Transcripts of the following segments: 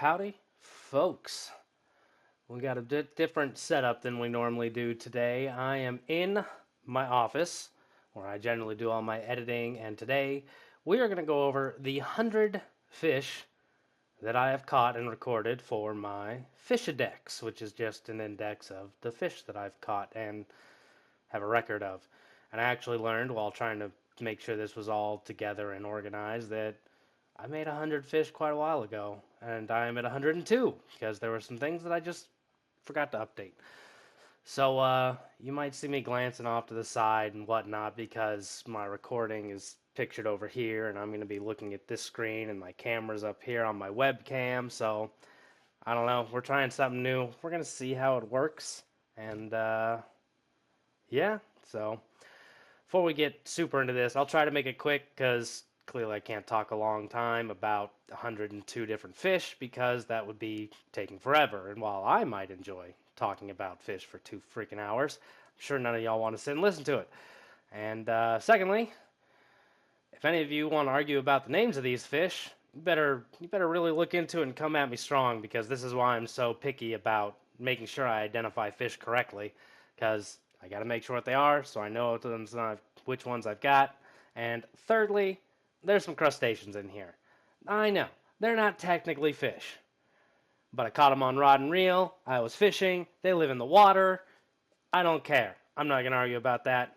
Howdy, folks. We got a different setup than we normally do today. I am in my office where I generally do all my editing, and today we are going to go over the 100 fish that I have caught and recorded for my Fishindex, which is just an index of the fish that I've caught and have a record of. And I actually learned while trying to make sure this was all together and organized that I made 100 fish quite a while ago, and I am at 102 because there were some things that I just forgot to update. So you might see me glancing off to the side and whatnot because my recording is pictured over here, and I'm going to be looking at this screen, and my camera's up here on my webcam. So I don't know. We're trying something new. We're going to see how it works, and yeah. So before we get super into this, I'll try to make it quick because clearly I can't talk a long time about 102 different fish because that would be taking forever. And while I might enjoy talking about fish for 2 freaking hours, I'm sure none of y'all want to sit and listen to it. And secondly, if any of you want to argue about the names of these fish, you better really look into it and come at me strong because this is why I'm so picky about making sure I identify fish correctly because I got to make sure what they are so I know which ones I've got. And thirdly, there's some crustaceans in here. I know, they're not technically fish, but I caught them on rod and reel. I was fishing. They live in the water. I don't care. I'm not going to argue about that.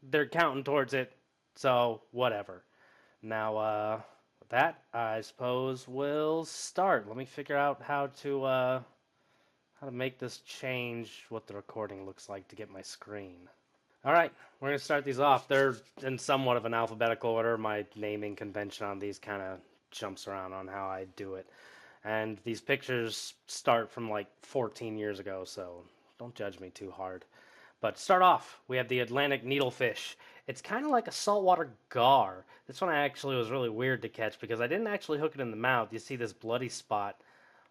They're counting towards it, so whatever. Now, with that, I suppose we'll start. Let me figure out how to make this change what the recording looks like to get my screen. All right, we're going to start these off. They're in somewhat of an alphabetical order. My naming convention on these kind of jumps around on how I do it. And these pictures start from like 14 years ago, so don't judge me too hard. But to start off, we have the Atlantic needlefish. It's kind of like a saltwater gar. This one actually was really weird to catch because I didn't actually hook it in the mouth. You see this bloody spot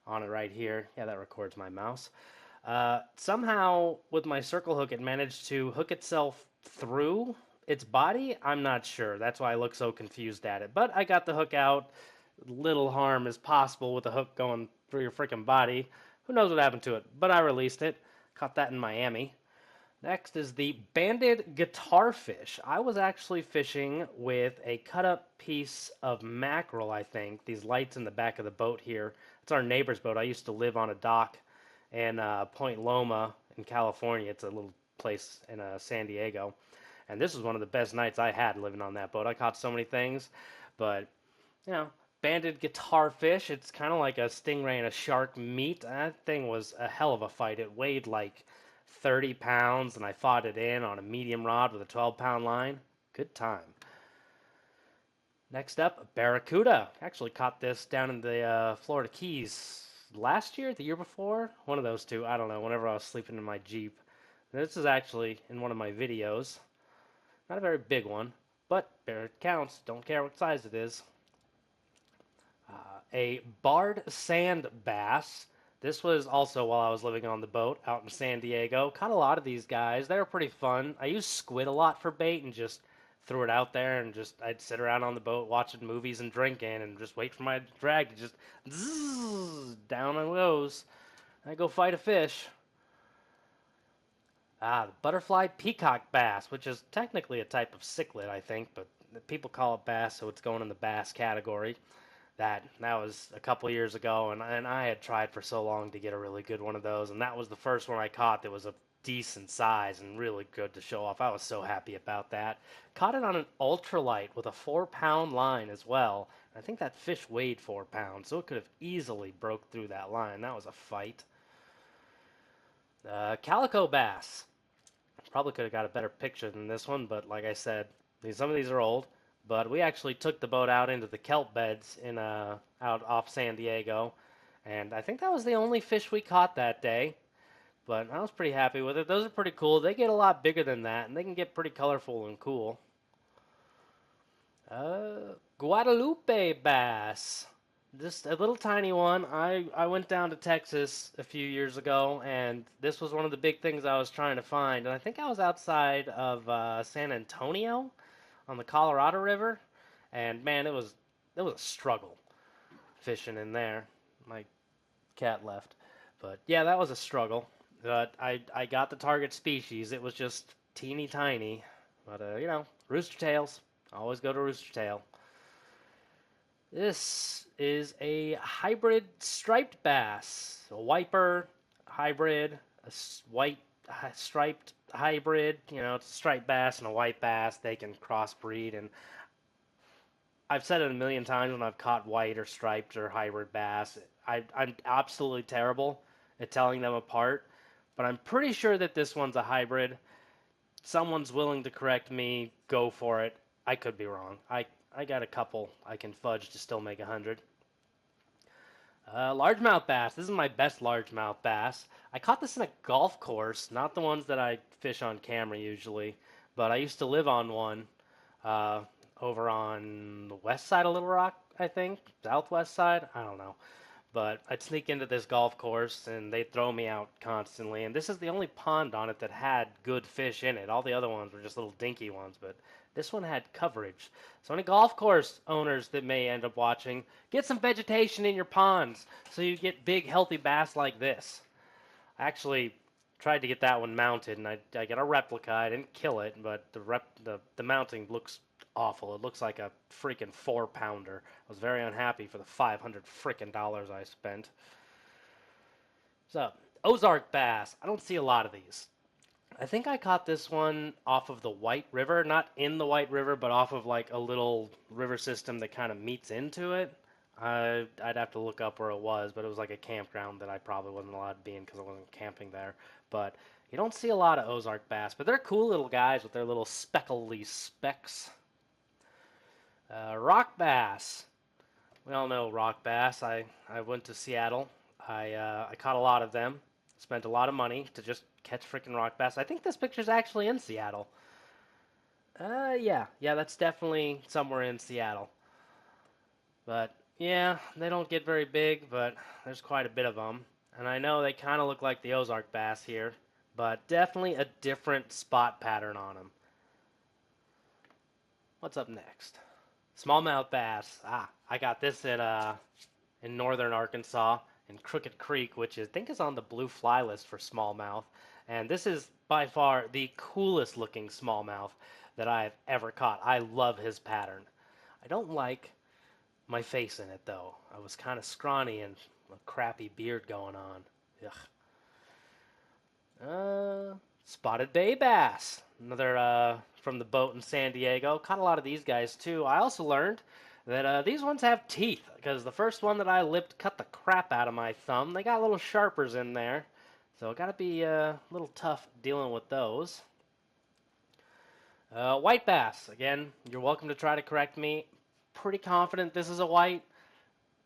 on it right here. Yeah, that records my mouse. Somehow, with my circle hook, it managed to hook itself through its body. I'm not sure. That's why I look so confused at it. But I got the hook out. Little harm is possible with a hook going through your freaking body. Who knows what happened to it? But I released it. Caught that in Miami. Next is the banded guitarfish. I was actually fishing with a cut up piece of mackerel, I think. These lights in the back of the boat here. It's our neighbor's boat. I used to live on a dock in Point Loma in California. It's a little place in San Diego. And this was one of the best nights I had living on that boat. I caught so many things, but you know, banded guitarfish. It's kind of like a stingray and a shark meet. That thing was a hell of a fight. It weighed like 30 pounds, and I fought it in on a medium rod with a 12-pound line. Good time. Next up, barracuda. Actually caught this down in the Florida Keys last year, the year before. One of those two. I don't know. Whenever I was sleeping in my Jeep. This is actually in one of my videos. Not a very big one, but it counts. Don't care what size it is. A barred sand bass. This was also while I was living on the boat out in San Diego. Caught a lot of these guys. They were pretty fun. I used squid a lot for bait and just threw it out there and just I'd sit around on the boat watching movies and drinking and just wait for my drag to just zzz, down it goes. I go fight a fish. The butterfly peacock bass, which is technically a type of cichlid, I think, but people call it bass, so it's going in the bass category. That was a couple years ago, and I had tried for so long to get a really good one of those, and that was the first one I caught that was a decent size and really good to show off. I was so happy about that. Caught it on an ultralight with a 4-pound line as well. I think that fish weighed 4 pounds, so it could have easily broke through that line. That was a fight. Calico bass. Probably could have got a better picture than this one, but like I said, some of these are old. But we actually took the boat out into the kelp beds in out off San Diego, and I think that was the only fish we caught that day. But I was pretty happy with it. Those are pretty cool. They get a lot bigger than that, and they can get pretty colorful and cool. Guadalupe bass. Just a little tiny one. I went down to Texas a few years ago, and this was one of the big things I was trying to find. And I think I was outside of San Antonio on the Colorado River, and man, it was a struggle fishing in there. Like Cat left. But yeah, that was a struggle. But I got the target species. It was just teeny tiny. But rooster tails. Always go to rooster tail. This is a hybrid striped bass, a wiper hybrid, a white striped hybrid. It's a striped bass and a white bass. They can crossbreed, and I've said it a million times when I've caught white or striped or hybrid bass. I'm absolutely terrible at telling them apart, but I'm pretty sure that this one's a hybrid. Someone's willing to correct me, go for it. I could be wrong. I got a couple I can fudge to still make 100. Largemouth bass. This is my best largemouth bass. I caught this in a golf course, not the ones that I fish on camera usually, but I used to live on one uh, over on the west side of Little Rock, I think, southwest side. I don't know. But I'd sneak into this golf course and they'd throw me out constantly. And this is the only pond on it that had good fish in it. All the other ones were just little dinky ones, but this one had coverage. So any golf course owners that may end up watching, get some vegetation in your ponds so you get big, healthy bass like this. I actually tried to get that one mounted, and I got a replica. I didn't kill it, but the mounting looks awful. It looks like a freaking 4-pounder. I was very unhappy for the $500 I spent. So, Ozark bass. I don't see a lot of these. I think I caught this one off of the White River, not in the White River, but off of like a little river system that kind of meets into it. I'd have to look up where it was, but it was like a campground that I probably wasn't allowed to be in because I wasn't camping there. But you don't see a lot of Ozark bass, but they're cool little guys with their little speckly specks. Rock bass. We all know rock bass. I went to Seattle. I caught a lot of them. Spent a lot of money to just catch freaking rock bass. I think this picture's actually in Seattle. Yeah, that's definitely somewhere in Seattle. But yeah, they don't get very big, but there's quite a bit of them. And I know they kind of look like the Ozark bass here, but definitely a different spot pattern on them. What's up next? Smallmouth bass. I got this in northern Arkansas in Crooked Creek, which I think is on the blue fly list for smallmouth. And this is by far the coolest looking smallmouth that I've ever caught. I love his pattern. I don't like my face in it though. I was kind of scrawny and a crappy beard going on. Ugh. Spotted bay bass. Another from the boat in San Diego. Caught a lot of these guys too. I also learned that these ones have teeth because the first one that I lipped cut the crap out of my thumb. They got little sharpers in there, so it got to be a little tough dealing with those. White bass. Again, you're welcome to try to correct me. Pretty confident this is a white.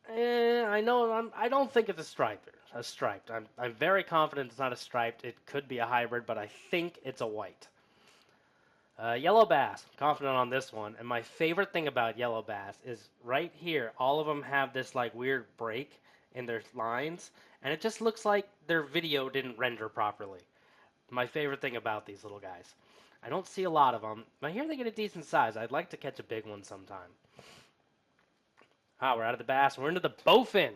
I know I don't think it's a striped. I'm very confident it's not a striped. It could be a hybrid, but I think it's a white. Yellow bass, confident on this one. And my favorite thing about yellow bass is right here, all of them have this like weird break in their lines, and it just looks like their video didn't render properly. My favorite thing about these little guys. I don't see a lot of them. I hear they get a decent size. I'd like to catch a big one sometime. We're out of the bass. We're into the bowfin.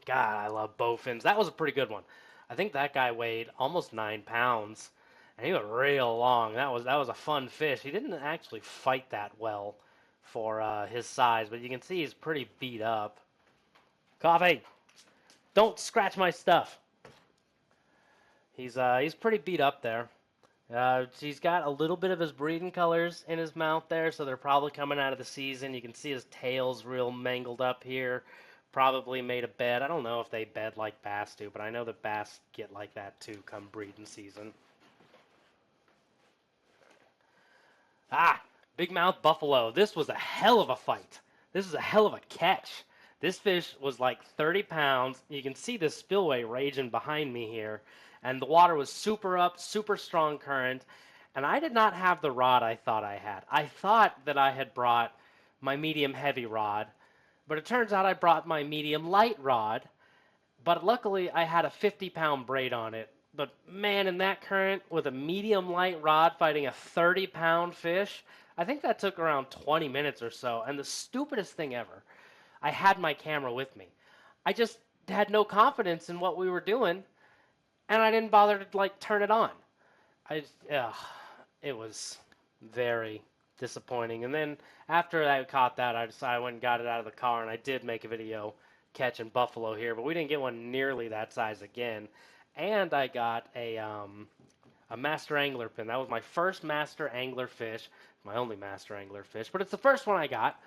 God, I love bowfins. That was a pretty good one. I think that guy weighed almost 9 pounds, and he was real long. That was a fun fish. He didn't actually fight that well for his size, but you can see he's pretty beat up. Coffee, don't scratch my stuff. He's pretty beat up there. He's got a little bit of his breeding colors in his mouth there, so they're probably coming out of the season. You can see his tail's real mangled up here. Probably made a bed. I don't know if they bed like bass do, but I know that bass get like that too come breeding season. Big mouth buffalo. This was a hell of a fight. This is a hell of a catch. This fish was like 30 pounds. You can see the spillway raging behind me here. And the water was super up, super strong current. And I did not have the rod I thought I had. I thought that I had brought my medium heavy rod, but it turns out I brought my medium light rod. But luckily I had a 50-pound braid on it. But man, in that current with a medium light rod fighting a 30-pound fish, I think that took around 20 minutes or so. And the stupidest thing ever, I had my camera with me. I just had no confidence in what we were doing, and I didn't bother to like turn it on. Ugh, it was very disappointing. And then after I caught that, I decided I went and got it out of the car, and I did make a video catching buffalo here, but we didn't get one nearly that size again. And I got a master angler pin. That was my first master angler fish, my only master angler fish, but it's the first one I got.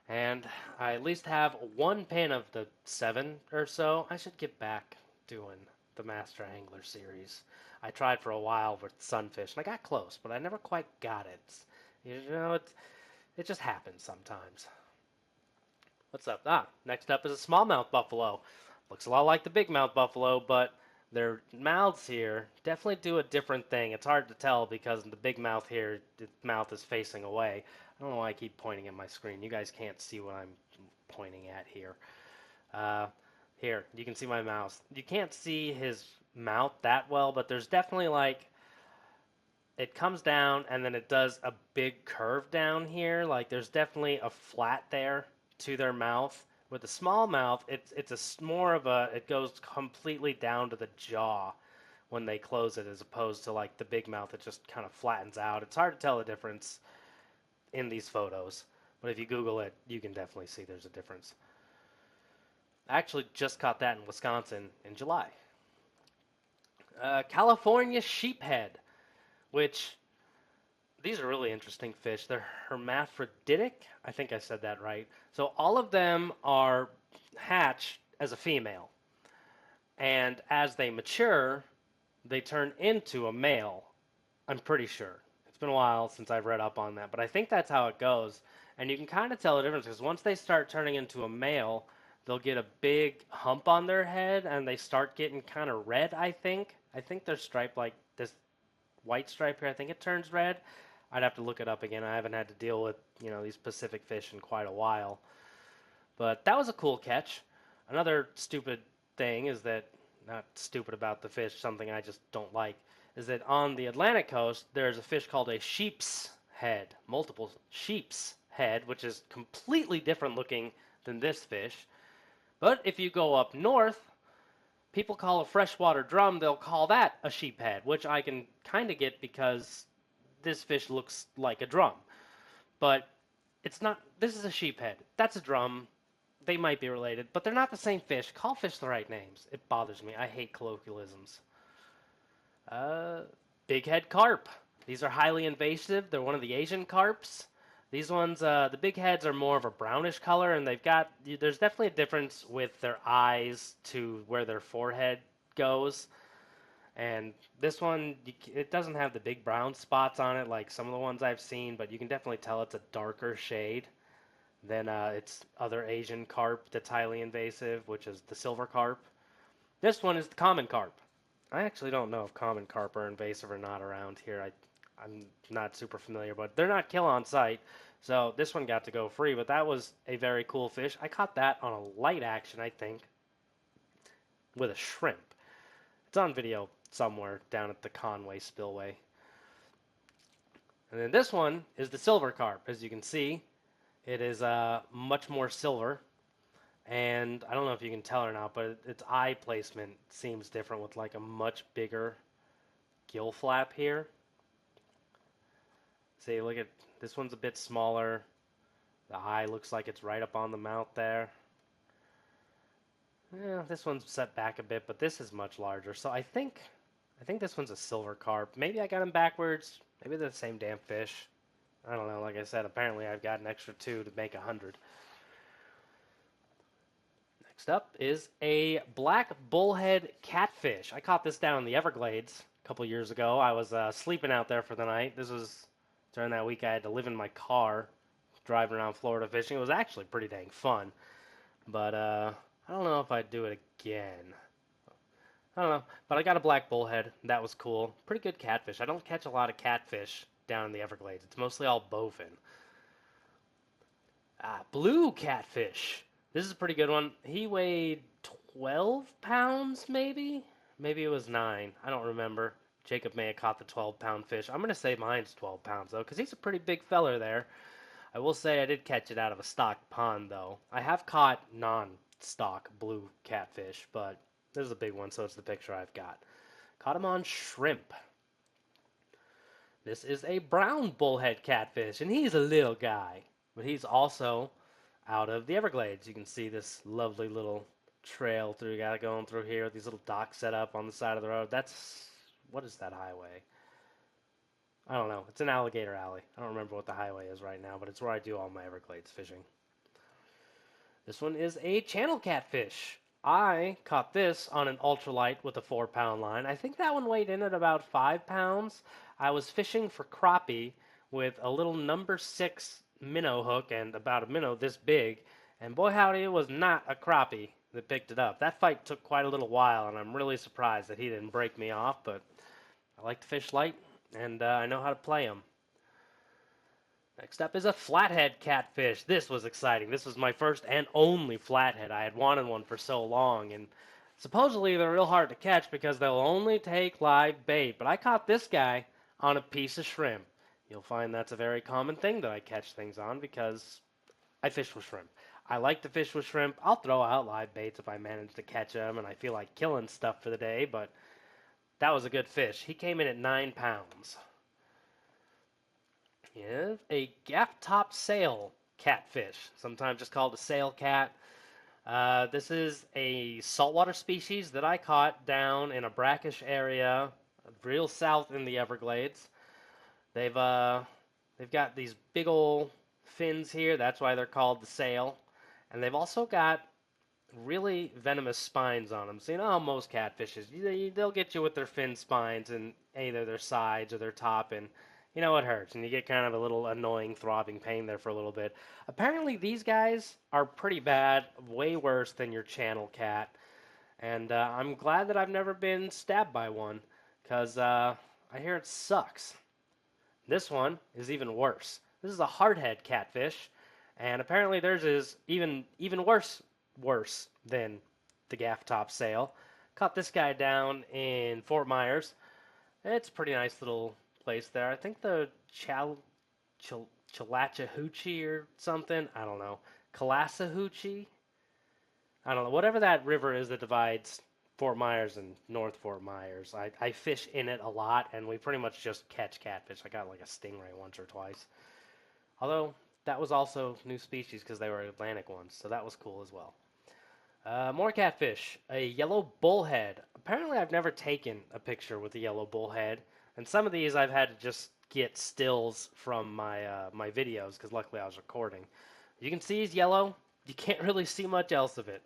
And I at least have one pin of the 7 or so. I should get back doing the Master Angler series. I tried for a while with sunfish, and I got close, but I never quite got it. It just happens sometimes. What's up? Next up is a smallmouth buffalo. Looks a lot like the bigmouth buffalo, but their mouths here definitely do a different thing. It's hard to tell because the big mouth here, the mouth is facing away. I don't know why I keep pointing at my screen. You guys can't see what I'm pointing at here. Uh, Here, you can see my mouse. You can't see his mouth that well, but there's definitely like it comes down and then it does a big curve down here. Like there's definitely a flat there to their mouth. With the small mouth, it's more of a it goes completely down to the jaw when they close it, as opposed to like the big mouth. It just kind of flattens out. It's hard to tell the difference in these photos, but if you Google it, you can definitely see there's a difference. I actually just caught that in Wisconsin in July. California sheephead, which these are really interesting fish. They're hermaphroditic. I think I said that right. So all of them are hatched as a female, and as they mature, they turn into a male. I'm pretty sure. It's been a while since I've read up on that, but I think that's how it goes. And you can kind of tell the difference because once they start turning into a male, they'll get a big hump on their head and they start getting kind of red, I think. I think they're striped like this white stripe here. I think it turns red. I'd have to look it up again. I haven't had to deal with, these Pacific fish in quite a while. But that was a cool catch. Another stupid thing is that, not stupid about the fish, something I just don't like, is that on the Atlantic coast, there's a fish called a sheep's head, multiple sheep's head, which is completely different looking than this fish. But if you go up north, people call a freshwater drum, they'll call that a sheephead, which I can kind of get because this fish looks like a drum. But it's not, this is a sheephead. That's a drum. They might be related, but they're not the same fish. Call fish the right names. It bothers me. I hate colloquialisms. Uh, Big head carp. These are highly invasive. They're one of the Asian carps. These ones, the big heads are more of a brownish color, and there's definitely a difference with their eyes to where their forehead goes. And this one, it doesn't have the big brown spots on it like some of the ones I've seen, but you can definitely tell it's a darker shade than its other Asian carp that's highly invasive, which is the silver carp. This one is the common carp. I actually don't know if common carp are invasive or not around here. I'm not super familiar, but they're not kill on sight. So this one got to go free, but that was a very cool fish. I caught that on a light action, I think, with a shrimp. It's on video somewhere down at the Conway Spillway. And then this one is the silver carp. As you can see, it is much more silver. And I don't know if you can tell or not, but its eye placement seems different with like a much bigger gill flap here. See, look at this one's a bit smaller. The eye looks like it's right up on the mouth there. Yeah, this one's set back a bit, but this is much larger. So I think this one's a silver carp. Maybe I got them backwards. Maybe they're the same damn fish. I don't know. Like I said, apparently I've got an extra 2 to make 100. Next up is a black bullhead catfish. I caught this down in the Everglades a couple years ago. I was sleeping out there for the night. This was during that week I had to live in my car driving around Florida fishing. It was actually pretty dang fun. But I don't know if I'd do it again. I don't know. But I got a black bullhead. That was cool. Pretty good catfish. I don't catch a lot of catfish down in the Everglades. It's mostly all bowfin. Blue catfish. This is a pretty good one. He weighed 12 pounds, maybe? Maybe it was 9. I don't remember. Jacob may have caught the 12-pound fish. I'm going to say mine's 12 pounds, though, because he's a pretty big feller there. I will say I did catch it out of a stocked pond, though. I have caught stock blue catfish, but this is a big one, so it's the picture I've got. Caught him on shrimp. This is a brown bullhead catfish, and he's a little guy, but he's also out of the Everglades. You can see this lovely little trail through, got it going through here with these little docks set up on the side of the road. That's, what is that highway? I don't know. It's an alligator alley. I don't remember what the highway is right now, but it's where I do all my Everglades fishing. This one is a channel catfish. I caught this on an ultralight with a 4-pound line. I think that one weighed in at about 5 pounds. I was fishing for crappie with a little number 6 minnow hook and about a minnow this big, and boy howdy, it was not a crappie that picked it up. That fight took quite a little while, and I'm really surprised that he didn't break me off, but I like to fish light, and I know how to play them. Next up is a flathead catfish. This was exciting. This was my first and only flathead. I had wanted one for so long, and supposedly they're real hard to catch because they'll only take live bait. But I caught this guy on a piece of shrimp. You'll find that's a very common thing that I catch things on because I fish with shrimp. I like to fish with shrimp. I'll throw out live baits if I manage to catch them and I feel like killing stuff for the day, but that was a good fish. He came in at 9 pounds. Is a gaff-top sail catfish, sometimes just called a sail cat. This is a saltwater species that I caught down in a brackish area, real south in the Everglades. They've got these big old fins here. That's why they're called the sail, and they've also got really venomous spines on them. So you know how most catfishes, they'll get you with their fin spines and either their sides or their top, and you know it hurts, and you get kind of a little annoying throbbing pain there for a little bit. Apparently these guys are pretty bad, way worse than your channel cat, and I'm glad that I've never been stabbed by one, because I hear it sucks. This one is even worse. This is a hardhead catfish, and apparently theirs is even worse than the gaff top sail. Caught this guy down in Fort Myers. It's a pretty nice little place there. I think the Chattahoochee or something. I don't know. Calacahoochee? I don't know. Whatever that river is that divides Fort Myers and North Fort Myers. I fish in it a lot, and we pretty much just catch catfish. I got like a stingray once or twice. Although, that was also new species because they were Atlantic ones, so that was cool as well. More catfish. A yellow bullhead. Apparently, I've never taken a picture with a yellow bullhead, and some of these I've had to just get stills from my videos because luckily I was recording. You can see he's yellow. You can't really see much else of it,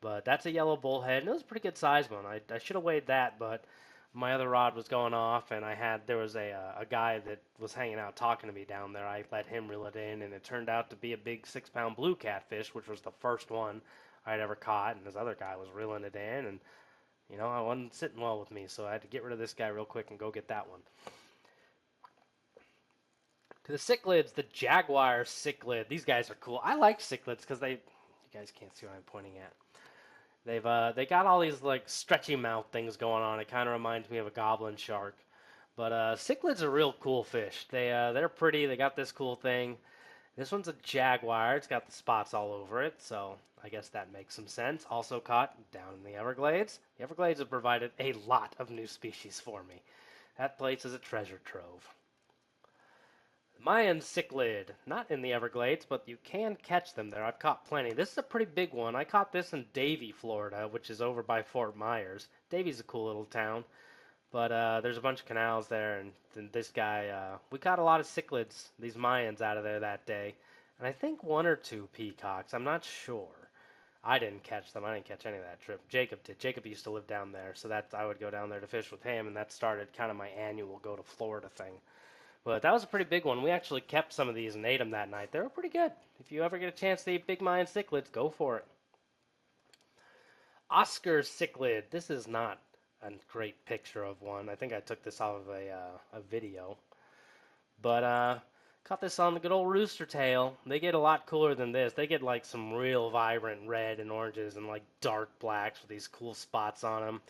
but that's a yellow bullhead, and it was a pretty good size one. I should have weighed that, but my other rod was going off, and there was a guy that was hanging out talking to me down there. I let him reel it in, and it turned out to be a big 6-pound blue catfish, which was the first one I'd ever caught, and this other guy was reeling it in, and you know, I wasn't sitting well with me, so I had to get rid of this guy real quick and go get that one. To the cichlids, the Jaguar cichlid. These guys are cool. I like cichlids because you guys can't see what I'm pointing at. They got all these like stretchy mouth things going on. It kind of reminds me of a goblin shark. But cichlids are real cool fish. They're pretty. They got this cool thing. This one's a jaguar. It's got the spots all over it, so I guess that makes some sense. Also caught down in the Everglades. The Everglades have provided a lot of new species for me. That place is a treasure trove. Mayan cichlid, not in the Everglades, but you can catch them there. I've caught plenty. This is a pretty big one. I caught this in Davie, Florida, which is over by Fort Myers. Davie's a cool little town, but there's a bunch of canals there, and this guy, we caught a lot of cichlids, these Mayans, out of there that day, and I think 1 or 2 peacocks. I'm not sure. I didn't catch them. I didn't catch any of that trip. Jacob did. Jacob used to live down there, so I would go down there to fish with him, and that started kind of my annual go to Florida thing. But that was a pretty big one. We actually kept some of these and ate them that night. They were pretty good. If you ever get a chance to eat big Mayan cichlids, go for it. Oscar cichlid. This is not a great picture of one. I think I took this off of a video. But caught this on the good old rooster tail. They get a lot cooler than this. They get like some real vibrant red and oranges and like dark blacks with these cool spots on them.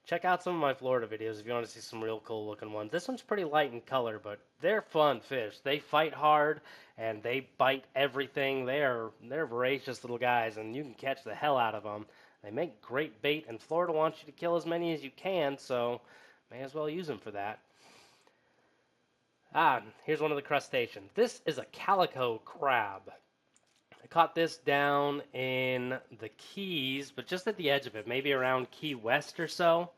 check out some of my Florida videos if you want to see some real cool looking ones. This one's pretty light in color, but they're fun fish. They fight hard and they bite everything. They're voracious little guys, and you can catch the hell out of them. They make great bait, and Florida wants you to kill as many as you can, so may as well use them for that. Here's one of the crustaceans. This is a calico crab. I caught this down in the Keys, but just at the edge of it, maybe around Key West or so.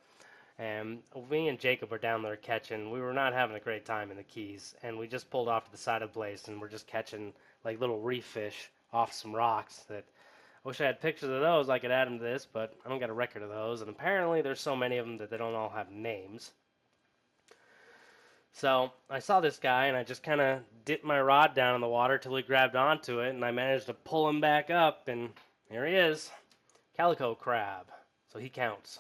And me and Jacob were down there catching. We were not having a great time in the Keys, and we just pulled off to the side of Blaze, and we're just catching like little reef fish off some rocks. That I wish I had pictures of those. I could add them to this, but I don't got a record of those. And apparently, there's so many of them that they don't all have names. So I saw this guy, and I just kind of dipped my rod down in the water till he grabbed onto it, and I managed to pull him back up, and here he is, calico crab. So he counts.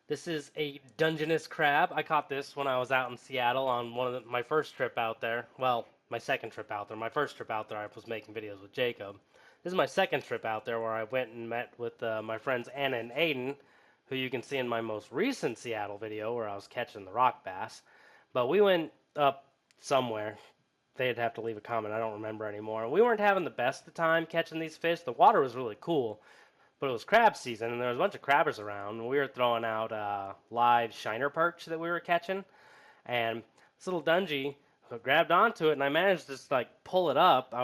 This is a Dungeness crab. I caught this when I was out in Seattle on my first trip out there. Well, my second trip out there. My first trip out there, I was making videos with Jacob. This is my second trip out there where I went and met with my friends Anna and Aiden, who you can see in my most recent Seattle video where I was catching the rock bass. But we went up somewhere. They'd have to leave a comment. I don't remember anymore. We weren't having the best of time catching these fish. The water was really cool, but it was crab season, and there was a bunch of crabbers around. And we were throwing out live shiner perch that we were catching. And this little dungy grabbed onto it, and I managed to just, like, pull it up. I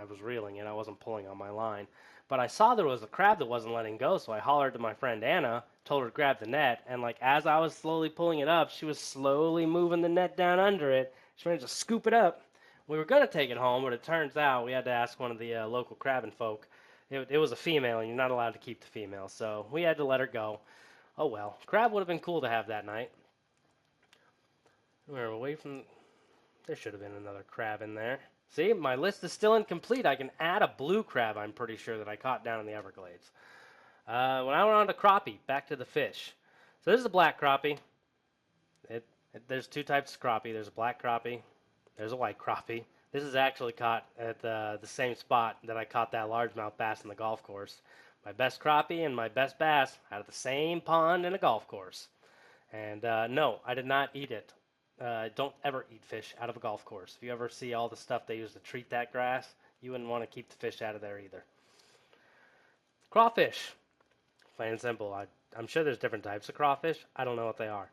was reeling it. I wasn't pulling on my line. But I saw there was a crab that wasn't letting go, so I hollered to my friend Anna, told her to grab the net, and like as I was slowly pulling it up, she was slowly moving the net down under it. She managed to scoop it up. We were going to take it home, but it turns out we had to ask one of the local crabbing folk. It was a female, and you're not allowed to keep the female, so we had to let her go. Oh well. Crab would have been cool to have that night. We were away from... There should have been another crab in there. See, my list is still incomplete. I can add a blue crab, I'm pretty sure, that I caught down in the Everglades. When I went on to crappie, back to the fish. So this is a black crappie. There's two types of crappie. There's a black crappie. There's a white crappie. This is actually caught at the same spot that I caught that largemouth bass in the golf course. My best crappie and my best bass out of the same pond in a golf course. And no, I did not eat it. Don't ever eat fish out of a golf course. If you ever see all the stuff they use to treat that grass, you wouldn't want to keep the fish out of there either. Crawfish. Plain and simple. I'm sure there's different types of crawfish. I don't know what they are.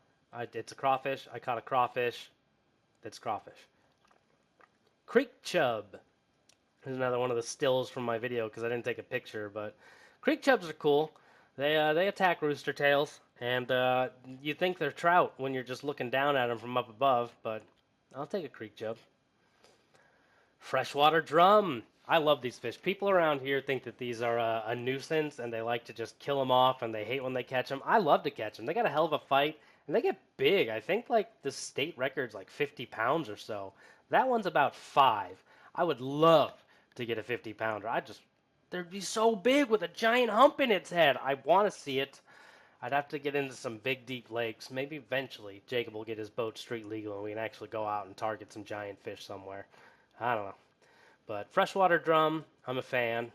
It's a crawfish. I caught a crawfish. That's crawfish. Creek chub. Here's another one of the stills from my video because I didn't take a picture, but creek chubs are cool. They attack rooster tails, and you think they're trout when you're just looking down at them from up above, but I'll take a creek chub. Freshwater drum. I love these fish. People around here think that these are a nuisance, and they like to just kill them off, and they hate when they catch them. I love to catch them. They got a hell of a fight, and they get big. I think like the state record's like 50 pounds or so. That one's about 5. I would love to get a 50-pounder. They'd be so big with a giant hump in its head. I want to see it. I'd have to get into some big, deep lakes. Maybe eventually Jacob will get his boat street legal and we can actually go out and target some giant fish somewhere. I don't know. But freshwater drum, I'm a fan.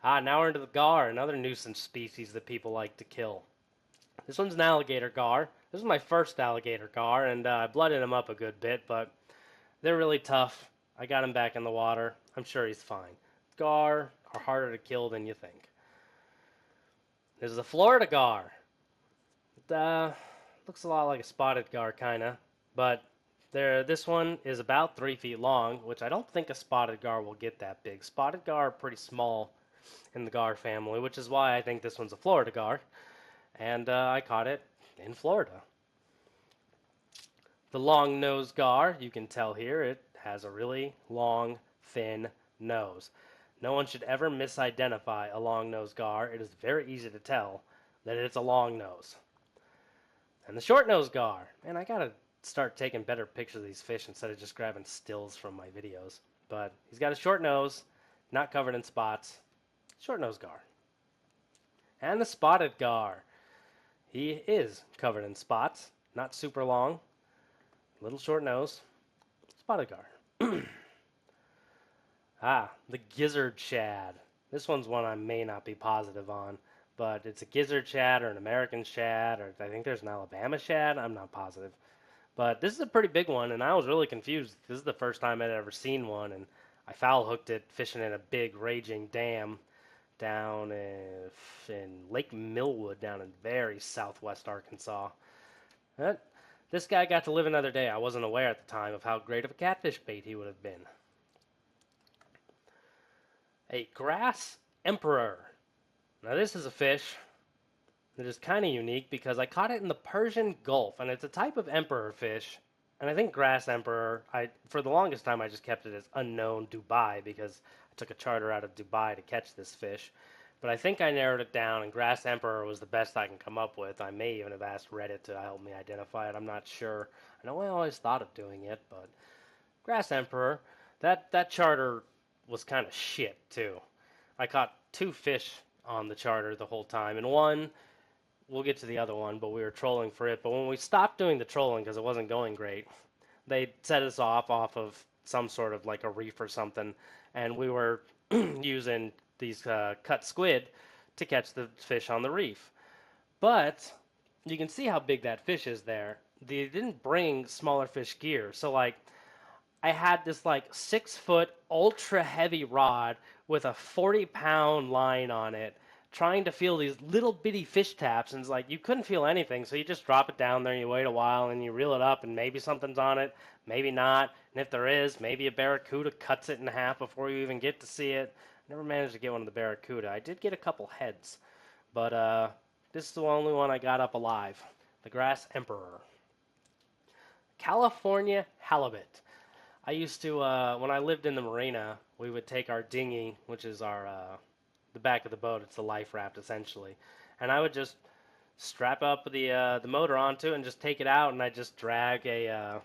Now we're into the gar, another nuisance species that people like to kill. This one's an alligator gar. This is my first alligator gar, and I blooded him up a good bit, but they're really tough. I got him back in the water. I'm sure he's fine. Gar are harder to kill than you think. This is a Florida gar. It looks a lot like a spotted gar, kind of, but this one is about 3 feet long, which I don't think a spotted gar will get that big. Spotted gar are pretty small in the gar family, which is why I think this one's a Florida gar, and I caught it in Florida. The long-nosed gar, you can tell here, it has a really long, thin nose. No one should ever misidentify a long-nosed gar. It is very easy to tell that it's a long nose. And the short-nosed gar. Man, I gotta start taking better pictures of these fish instead of just grabbing stills from my videos. But he's got a short nose, not covered in spots. Short-nosed gar. And the spotted gar. He is covered in spots, not super long. Little short nose. Spotted gar. The gizzard shad. This one's one I may not be positive on, but it's a gizzard shad or an American shad, or I think there's an Alabama shad. I'm not positive. But this is a pretty big one, and I was really confused. This is the first time I'd ever seen one, and I foul hooked it fishing in a big raging dam down in Lake Millwood, down in very southwest Arkansas. That, this guy got to live another day. I wasn't aware at the time of how great of a catfish bait he would have been. A grass emperor. Now this is a fish that is kind of unique because I caught it in the Persian Gulf, and it's a type of emperor fish. And I think grass emperor, for the longest time I just kept it as unknown Dubai because I took a charter out of Dubai to catch this fish. But I think I narrowed it down, and grass emperor was the best I can come up with. I may even have asked Reddit to help me identify it. I'm not sure. I know I always thought of doing it, but grass emperor, that charter was kind of shit too. I caught 2 fish on the charter the whole time, and one, we'll get to the other one, but we were trolling for it. But when we stopped doing the trolling because it wasn't going great, they set us off of some sort of like a reef or something, and we were using these cut squid to catch the fish on the reef. But you can see how big that fish is there. They didn't bring smaller fish gear, so like I had this like 6-foot ultra heavy rod with a 40-pound line on it, trying to feel these little bitty fish taps, and it's like you couldn't feel anything, so you just drop it down there, and you wait a while, and you reel it up, and maybe something's on it, maybe not, and if there is, maybe a barracuda cuts it in half before you even get to see it. Never managed to get one of the barracuda. I did get a couple heads, but this is the only one I got up alive. The grass emperor. California halibut. I used to, when I lived in the marina, we would take our dinghy, which is our the back of the boat. It's the life raft essentially, and I would just strap up the motor onto it and just take it out, and I just drag a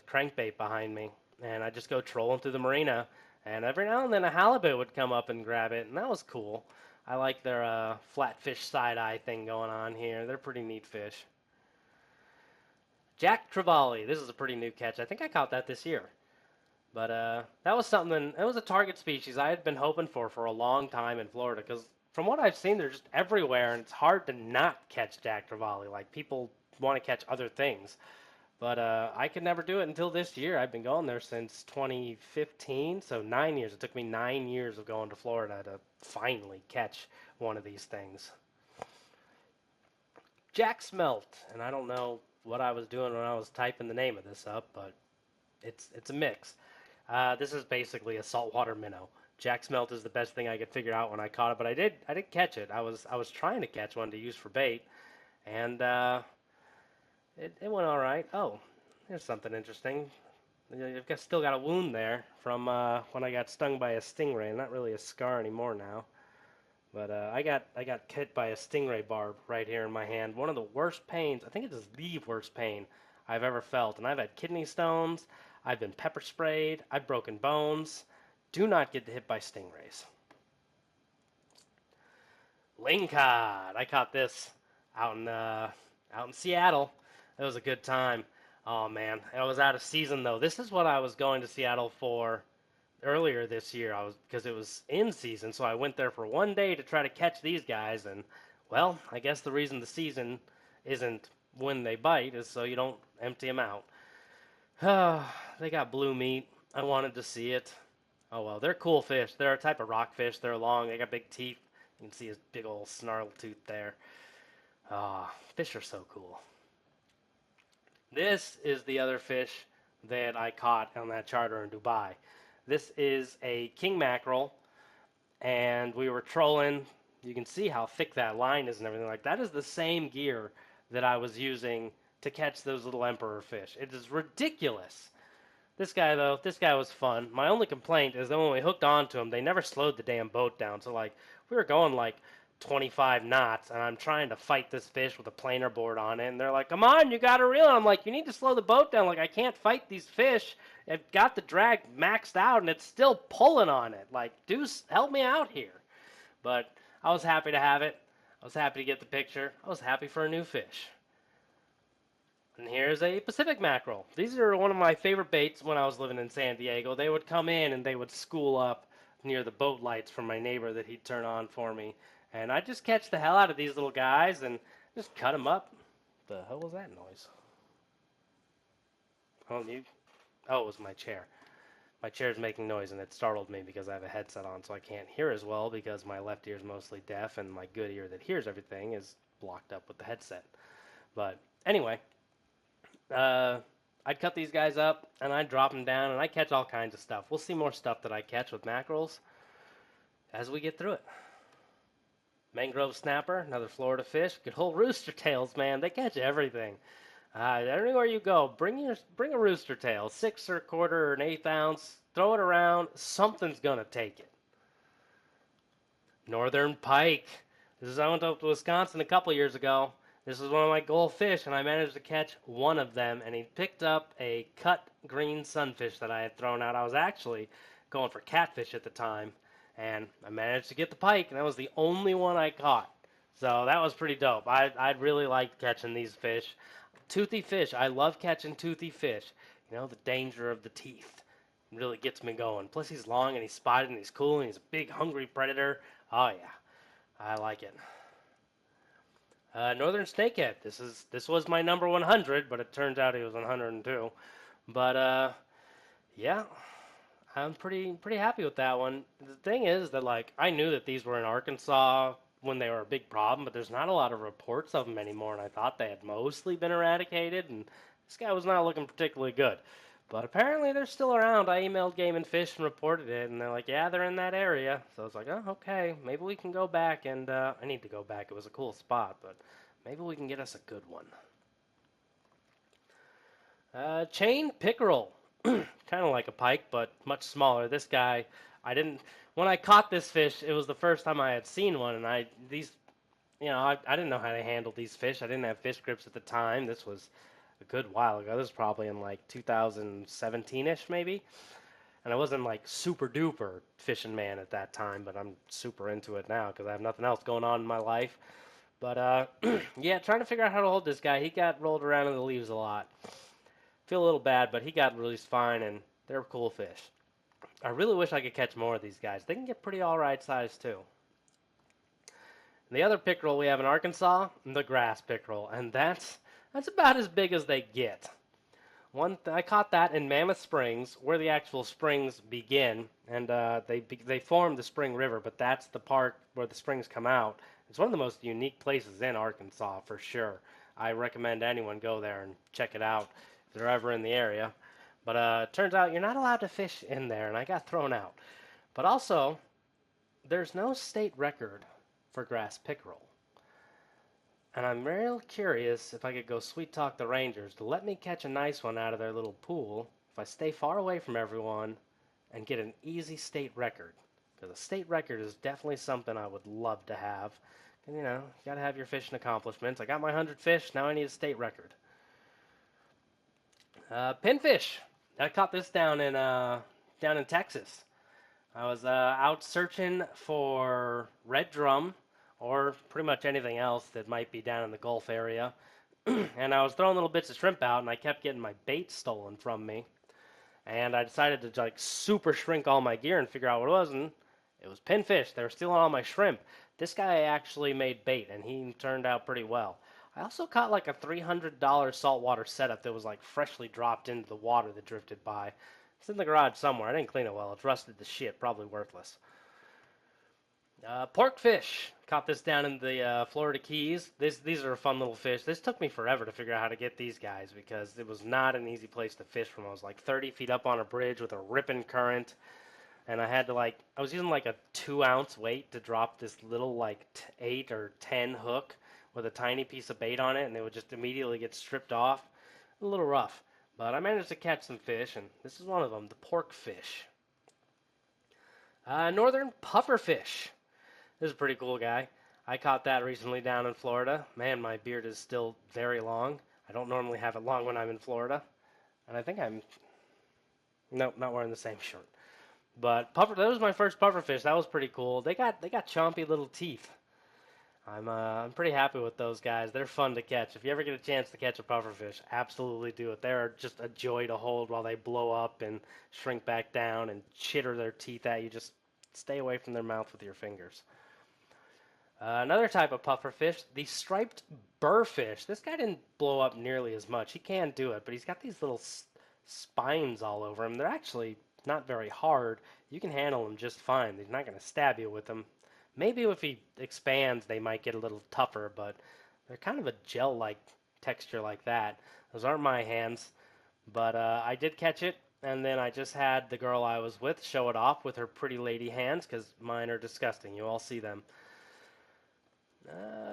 crankbait behind me, and I just go trolling through the marina, and every now and then a halibut would come up and grab it, and that was cool. I like their flatfish side eye thing going on here. They're pretty neat fish. Jack Trevally. This is a pretty new catch. I think I caught that this year. But that was something. It was a target species I had been hoping for a long time in Florida because from what I've seen, they're just everywhere, and it's hard to not catch Jack Trevally. Like people want to catch other things, but I could never do it until this year. I've been going there since 2015, so 9 years. It took me 9 years of going to Florida to finally catch one of these things. Jack Smelt, and I don't know what I was doing when I was typing the name of this up, but it's a mix. This is basically a saltwater minnow. Jack Smelt is the best thing I could figure out when I caught it, but I did catch it. I was trying to catch one to use for bait, and it went all right. Oh, there's something interesting. I've still got a wound there from when I got stung by a stingray. Not really a scar anymore now, but I got hit by a stingray barb right here in my hand. One of the worst pains. I think it is the worst pain I've ever felt, and I've had kidney stones. I've been pepper sprayed. I've broken bones. Do not get hit by stingrays. Lingcod. I caught this out in Seattle. It was a good time. Oh man, I was out of season though. This is what I was going to Seattle for earlier this year. Because it was in season, so I went there for one day to try to catch these guys. And well, I guess the reason the season isn't when they bite is so you don't empty them out. They got blue meat. I wanted to see it. Oh well, they're cool fish. They're a type of rockfish. They're long. They got big teeth. You can see his big old snarl tooth there. Fish are so cool. This is the other fish that I caught on that charter in Dubai. This is a king mackerel, and we were trolling. You can see how thick that line is and everything like that. Is the same gear that I was using to catch those little emperor fish. It is ridiculous. This guy was fun. My only complaint is that when we hooked onto him, they never slowed the damn boat down. So like we were going like 25 knots, and I'm trying to fight this fish with a planer board on it, and they're like, "Come on, you got to reel." I'm like, "You need to slow the boat down. Like I can't fight these fish. I've got the drag maxed out, and it's still pulling on it. Like, Deuce, help me out here." But I was happy to have it. I was happy to get the picture. I was happy for a new fish. And here's a Pacific mackerel. These are one of my favorite baits when I was living in San Diego. They would come in and they would school up near the boat lights from my neighbor that he'd turn on for me. And I just catch the hell out of these little guys and just cut them up. The hell was that noise? Oh, oh, it was my chair. My chair's making noise and it startled me because I have a headset on, so I can't hear as well because my left ear is mostly deaf and my good ear that hears everything is blocked up with the headset. But anyway, uh, I'd cut these guys up and I'd drop them down and I catch all kinds of stuff. We'll see more stuff that I catch with mackerels as we get through it. Mangrove snapper, another Florida fish. Good old rooster tails, man. They catch everything. Everywhere you go, bring a rooster tail, 6 or a quarter or an 1/8 ounce. Throw it around. Something's gonna take it. Northern pike. I went up to Wisconsin a couple years ago. This was one of my goal fish, and I managed to catch one of them. And he picked up a cut green sunfish that I had thrown out. I was actually going for catfish at the time, and I managed to get the pike, and that was the only one I caught. So that was pretty dope. I really liked catching these fish. Toothy fish. I love catching toothy fish. You know, the danger of the teeth really gets me going. Plus, he's long and he's spotted and he's cool and he's a big, hungry predator. Oh, yeah. I like it. Northern snakehead. This was my number 100, but it turns out he was 102. But yeah, I'm pretty happy with that one. The thing is that like I knew that these were in Arkansas when they were a big problem, but there's not a lot of reports of them anymore, and I thought they had mostly been eradicated, and this guy was not looking particularly good. But apparently they're still around. I emailed Game and Fish and reported it, and they're like, yeah, they're in that area. So I was like, oh, okay, maybe we can go back, and I need to go back. It was a cool spot, but maybe we can get us a good one. Chain pickerel, kind of like a pike, but much smaller. This guy, I didn't. When I caught this fish, it was the first time I had seen one, and I didn't know how to handle these fish. I didn't have fish grips at the time. This was a good while ago. This was probably in like 2017-ish, maybe. And I wasn't like super duper fishing man at that time, but I'm super into it now because I have nothing else going on in my life. But yeah, trying to figure out how to hold this guy. He got rolled around in the leaves a lot. Feel a little bad, but he got released fine, and they're cool fish. I really wish I could catch more of these guys. They can get pretty all right size too. And the other pickerel we have in Arkansas, the grass pickerel, and that's about as big as they get. I caught that in Mammoth Springs, where the actual springs begin, and they form the Spring River, but that's the part where the springs come out. It's one of the most unique places in Arkansas for sure. I recommend anyone go there and check it out if they're ever in the area. But it turns out you're not allowed to fish in there, and I got thrown out. But also, there's no state record for grass pickerel. And I'm real curious if I could go sweet talk the Rangers to let me catch a nice one out of their little pool if I stay far away from everyone and get an easy state record. Because a state record is definitely something I would love to have. And you got to have your fishing accomplishments. I got my 100 fish, now I need a state record. Pinfish. I caught this down in Texas. I was out searching for red drum or pretty much anything else that might be down in the Gulf area. And I was throwing little bits of shrimp out, and I kept getting my bait stolen from me. And I decided to like super shrink all my gear and figure out what it was, and it was pinfish. They were stealing all my shrimp. This guy actually made bait, and he turned out pretty well. I also caught like a $300 saltwater setup that was like freshly dropped into the water that drifted by. It's in the garage somewhere. I didn't clean it well. It's rusted to shit. Probably worthless. Porkfish. Caught this down in the Florida Keys. These are a fun little fish. This took me forever to figure out how to get these guys because it was not an easy place to fish from. I was like 30 feet up on a bridge with a ripping current. And I was using like a 2-ounce weight to drop this little like 8 or 10 hook with a tiny piece of bait on it, and it would just immediately get stripped off. A little rough. But I managed to catch some fish, and this is one of them, the porkfish. Northern pufferfish. This is a pretty cool guy. I caught that recently down in Florida. Man, my beard is still very long. I don't normally have it long when I'm in Florida. And I think nope, not wearing the same shirt. But that was my first pufferfish. That was pretty cool. They got chompy little teeth. I'm pretty happy with those guys. They're fun to catch. If you ever get a chance to catch a pufferfish, absolutely do it. They're just a joy to hold while they blow up and shrink back down and chitter their teeth at you. Just stay away from their mouth with your fingers. Another type of pufferfish, the striped burrfish. This guy didn't blow up nearly as much. He can do it, but he's got these little spines all over him. They're actually not very hard. You can handle them just fine. They're not going to stab you with them. Maybe if he expands, they might get a little tougher, but they're kind of a gel-like texture like that. Those aren't my hands, but I did catch it, and then I just had the girl I was with show it off with her pretty lady hands, because mine are disgusting. You all see them.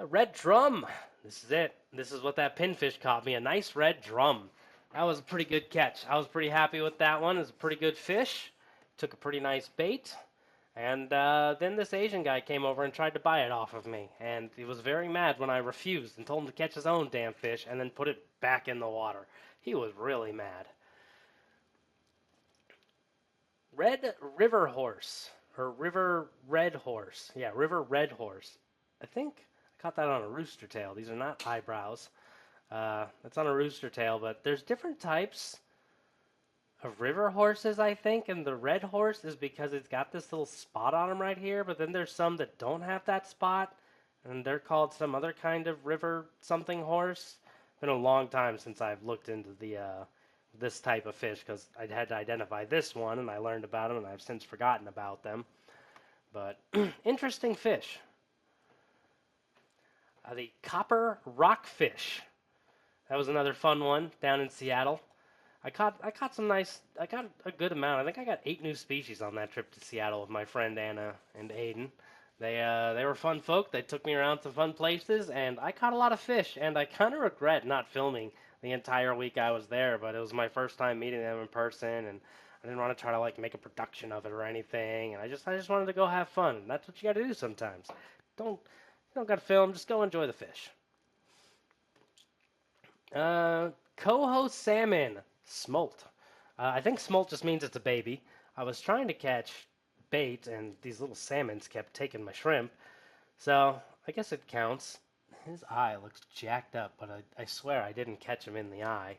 Red drum. This is it. This is what that pinfish caught me. A nice red drum. That was a pretty good catch. I was pretty happy with that one. It was a pretty good fish. Took a pretty nice bait. And then this Asian guy came over and tried to buy it off of me. And he was very mad when I refused and told him to catch his own damn fish and then put it back in the water. He was really mad. Red river horse. Or river red horse. Yeah, river red horse. I think I caught that on a rooster tail. These are not eyebrows. That's on a rooster tail, but there's different types of river horses, I think, and the red horse is because it's got this little spot on him right here, but then there's some that don't have that spot, and they're called some other kind of river something horse. It's been a long time since I've looked into the this type of fish because I had to identify this one, and I learned about them, and I've since forgotten about them. But interesting fish. The copper rockfish. That was another fun one down in Seattle. I caught a good amount. I think I got 8 new species on that trip to Seattle with my friend Anna and Aiden. They were fun folk. They took me around to fun places, and I caught a lot of fish. And I kind of regret not filming the entire week I was there, but it was my first time meeting them in person, and I didn't want to try to like make a production of it or anything. And I just wanted to go have fun. And that's what you got to do sometimes. Don't You don't got to film. Just go enjoy the fish. Coho salmon. Smolt. I think smolt just means it's a baby. I was trying to catch bait, and these little salmons kept taking my shrimp. So I guess it counts. His eye looks jacked up, but I swear I didn't catch him in the eye.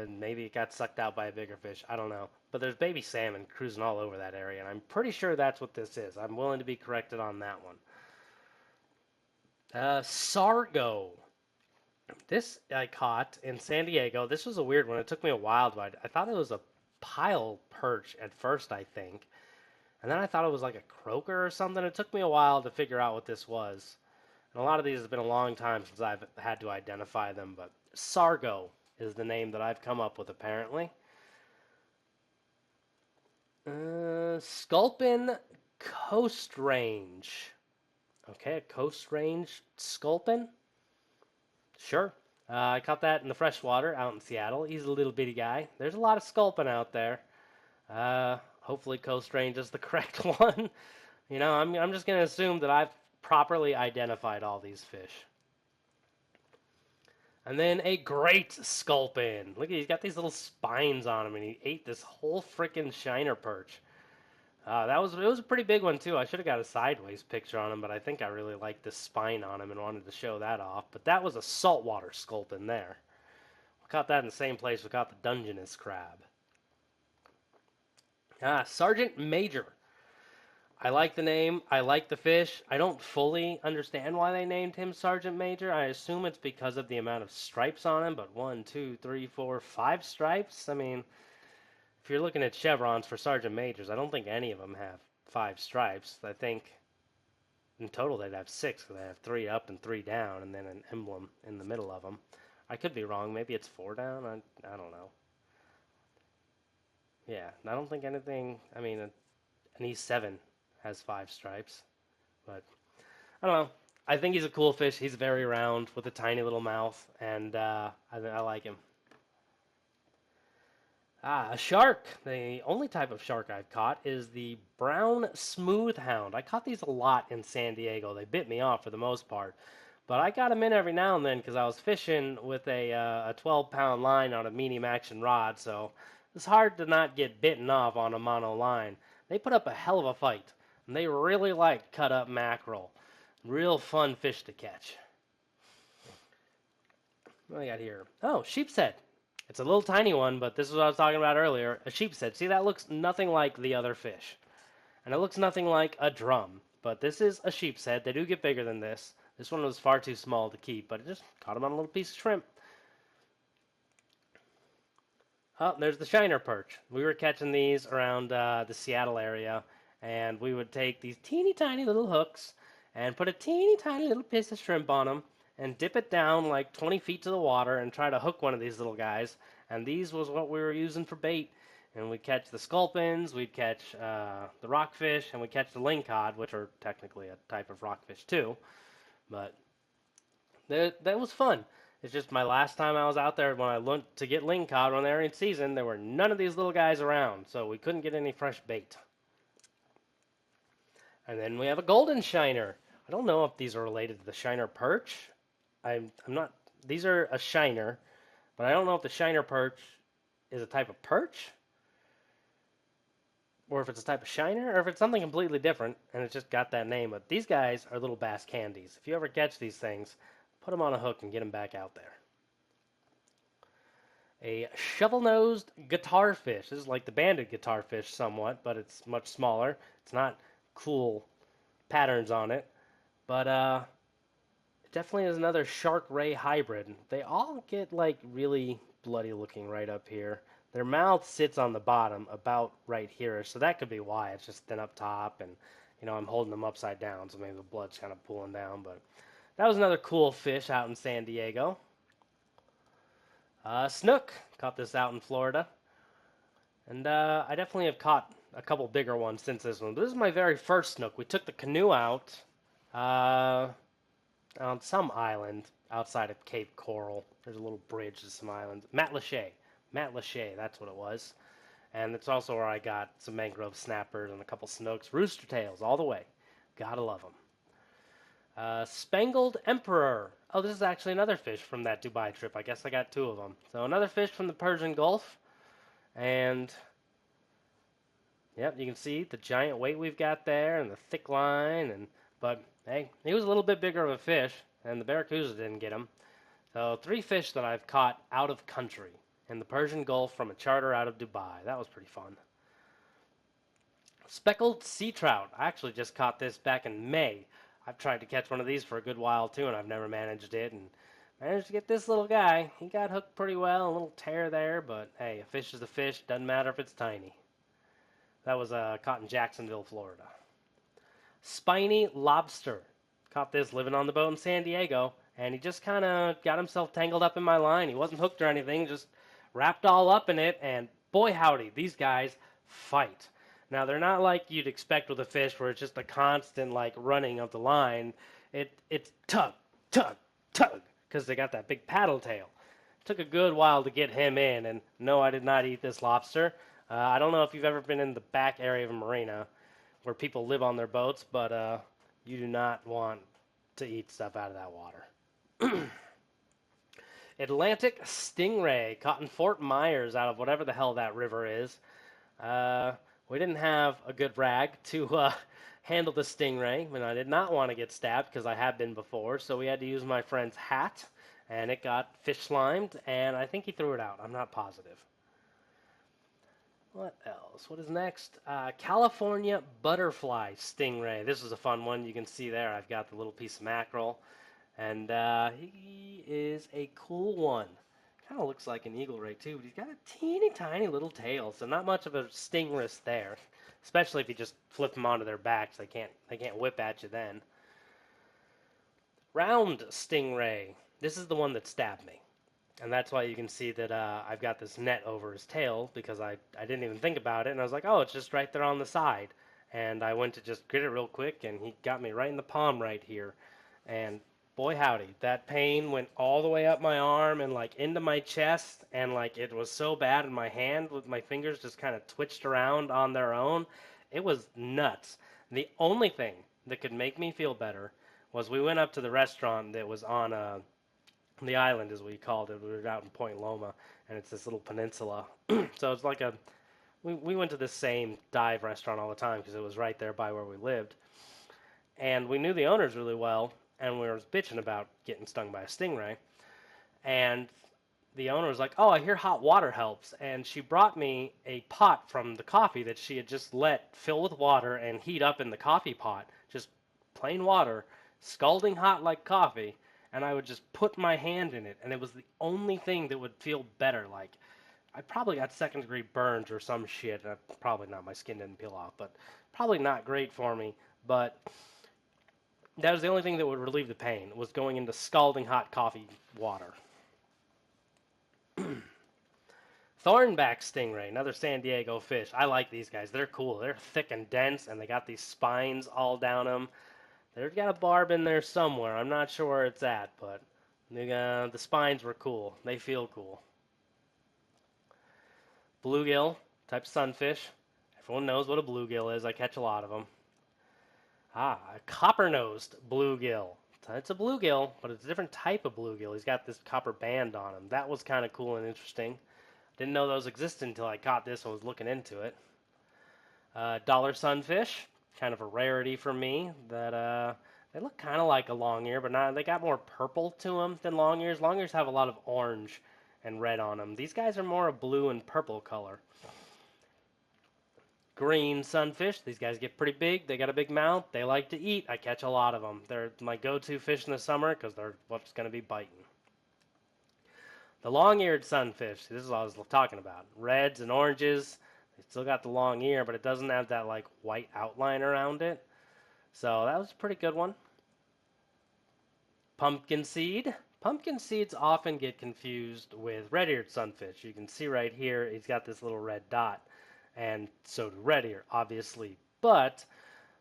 Maybe it got sucked out by a bigger fish. I don't know. But there's baby salmon cruising all over that area, and I'm pretty sure that's what this is. I'm willing to be corrected on that one. Sargo. This I caught in San Diego. This was a weird one. It took me a while, but I thought it was a pile perch at first, I think. And then I thought it was like a croaker or something. It took me a while to figure out what this was. And a lot of these has been a long time since I've had to identify them, but Sargo is the name that I've come up with apparently. Sculpin Coast Range. Okay, a Coast Range Sculpin. Sure. I caught that in the freshwater out in Seattle. He's a little bitty guy. There's a lot of sculpin out there. Hopefully Coast Range is the correct one. I'm just going to assume that I've properly identified all these fish. And then a great sculpin. Look, he's got these little spines on him, and he ate this whole freaking shiner perch. It was a pretty big one too. I should have got a sideways picture on him, but I think I really liked the spine on him and wanted to show that off. But that was a saltwater sculpin there. We caught that in the same place we caught the Dungeness crab. Sergeant Major. I like the name. I like the fish. I don't fully understand why they named him Sergeant Major. I assume it's because of the amount of stripes on him, but 1, 2, 3, 4, 5 stripes? I mean, if you're looking at chevrons for Sergeant Majors, I don't think any of them have 5 stripes. I think in total they'd have 6, because they have 3 up and 3 down, and then an emblem in the middle of them. I could be wrong. Maybe it's 4 down. I don't know. Yeah, I don't think anything. I mean, an E7 has 5 stripes, but I don't know. I think he's a cool fish. He's very round with a tiny little mouth, and I like him. A shark. The only type of shark I've caught is the brown smoothhound. I caught these a lot in San Diego. They bit me off for the most part, but I got them in every now and then because I was fishing with a 12-pound line on a medium action rod, so it's hard to not get bitten off on a mono line. They put up a hell of a fight, and they really like cut up mackerel. Real fun fish to catch. What do I got here? Oh, sheep's head. It's a little tiny one, but this is what I was talking about earlier. A sheep's head. See, that looks nothing like the other fish. And it looks nothing like a drum. but this is a sheep's head. They do get bigger than this. This one was far too small to keep, but it just caught him on a little piece of shrimp. Oh, there's the shiner perch. We were catching these around the Seattle area, and we would take these teeny tiny little hooks and put a teeny tiny little piece of shrimp on them and dip it down like 20 feet to the water and try to hook one of these little guys. And these was what we were using for bait. And we'd catch the sculpins, we'd catch the rockfish, and we'd catch the lingcod, which are technically a type of rockfish too. But that was fun. It's just my last time I was out there when I looked to get lingcod when they were in season, there were none of these little guys around, so we couldn't get any fresh bait. And then we have a golden shiner. I don't know if these are related to the shiner perch. I'm not. These are a shiner, but I don't know if the shiner perch is a type of perch, or if it's a type of shiner, or if it's something completely different and it's just got that name. But these guys are little bass candies. If you ever catch these things, put them on a hook and get them back out there. A shovel-nosed guitarfish. This is like the banded guitarfish somewhat, but it's much smaller. It's not cool patterns on it, but it definitely is another shark ray hybrid. They all get like really bloody looking right up here. Their mouth sits on the bottom about right here, so that could be why. It's just thin up top, and I'm holding them upside down, so maybe the blood's kind of pooling down. But that was another cool fish out in San Diego. Snook. Caught this out in Florida. And I definitely have caught a couple bigger ones since this one. But this is my very first snook. We took the canoe out on some island outside of Cape Coral. There's a little bridge to some islands. Matlacha, that's what it was. And it's also where I got some mangrove snappers and a couple snooks. Rooster tails all the way. Gotta love them. Spangled Emperor. Oh, this is actually another fish from that Dubai trip. I guess I got two of them. So another fish from the Persian Gulf. And, yep, you can see the giant weight we've got there and the thick line. But, hey, he was a little bit bigger of a fish, and the Barracuda didn't get him. So 3 fish that I've caught out of country in the Persian Gulf from a charter out of Dubai. That was pretty fun. Speckled sea trout. I actually just caught this back in May. I've tried to catch one of these for a good while too, and I've never managed it. And managed to get this little guy. He got hooked pretty well, a little tear there, but hey, a fish is a fish. Doesn't matter if it's tiny. That was caught in Jacksonville, Florida. Spiny lobster. Caught this living on the boat in San Diego, and he just kind of got himself tangled up in my line. He wasn't hooked or anything, just wrapped all up in it, and boy howdy, these guys fight. Now, they're not like you'd expect with a fish where it's just a constant, like, running of the line. It's tug, tug, tug, because they got that big paddle tail. It took a good while to get him in, and no, I did not eat this lobster. I don't know if you've ever been in the back area of a marina where people live on their boats, but you do not want to eat stuff out of that water. Atlantic stingray, caught in Fort Myers out of whatever the hell that river is. We didn't have a good rag to handle the stingray, and I did not want to get stabbed because I have been before, so we had to use my friend's hat, and it got fish slimed, and I think he threw it out. I'm not positive. What else? What is next? California butterfly stingray. This is a fun one. You can see there I've got the little piece of mackerel, and he is a cool one. Kind of looks like an eagle ray too, but he's got a teeny tiny little tail, so not much of a sting risk there. Especially if you just flip them onto their backs, they can't whip at you then. Round stingray. This is the one that stabbed me, and that's why you can see that I've got this net over his tail because I didn't even think about it, and I was like, oh, it's just right there on the side, and I went to just get it real quick, and he got me right in the palm right here, and boy howdy, that pain went all the way up my arm and like into my chest, and like it was so bad in my hand with my fingers just kind of twitched around on their own. It was nuts. The only thing that could make me feel better was we went up to the restaurant that was on the island, as we called it. We were out in Point Loma, and it's this little peninsula. So it's like we went to the same dive restaurant all the time because it was right there by where we lived. And we knew the owners really well, and we were bitching about getting stung by a stingray. And the owner was like, oh, I hear hot water helps. And she brought me a pot from the coffee that she had just let fill with water and heat up in the coffee pot. Just plain water, scalding hot like coffee, and I would just put my hand in it, and it was the only thing that would feel better. Like, I probably got second degree burns or some shit. Probably not, my skin didn't peel off, but probably not great for me. But that was the only thing that would relieve the pain, was going into scalding hot coffee water. Thornback stingray, another San Diego fish. I like these guys. They're cool. They're thick and dense, and they got these spines all down them. They've got a barb in there somewhere. I'm not sure where it's at, but the spines were cool. They feel cool. Bluegill, type of sunfish. Everyone knows what a bluegill is. I catch a lot of them. A copper-nosed bluegill. It's a bluegill, but it's a different type of bluegill. He's got this copper band on him. That was kind of cool and interesting. Didn't know those existed until I caught this and was looking into it. Dollar sunfish, kind of a rarity for me. That they look kind of like a long ear, but not. They got more purple to them than long ears. Long ears have a lot of orange and red on them. These guys are more a blue and purple color. Green sunfish. These guys get pretty big. They got a big mouth. They like to eat. I catch a lot of them. They're my go-to fish in the summer because they're what's going to be biting. The long-eared sunfish. This is what I was talking about. Reds and oranges. They still got the long ear, but it doesn't have that like white outline around it. So that was a pretty good one. Pumpkin seed. Pumpkin seeds often get confused with red-eared sunfish. You can see right here, he's got this little red dot. And so do red ear, obviously. But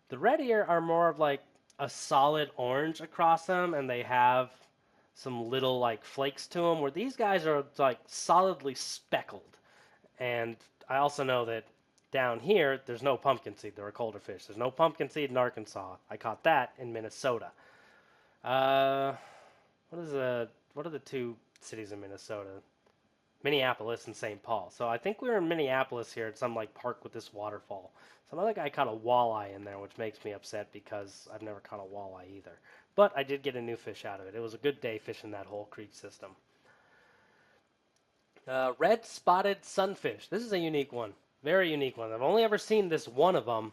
the red ear are more of like a solid orange across them, and they have some little like flakes to them, where these guys are like solidly speckled. And I also know that down here, there's no pumpkin seed. They're a colder fish. There's no pumpkin seed in Arkansas. I caught that in Minnesota. Uh, what are the two cities in Minnesota? Minneapolis and St. Paul. So I think we were in Minneapolis here at some like park with this waterfall. Some other guy caught a walleye in there, which makes me upset because I've never caught a walleye either. But I did get a new fish out of it. It was a good day fishing that whole creek system. Red spotted sunfish. This is a unique one. Very unique one. I've only ever seen this one of them,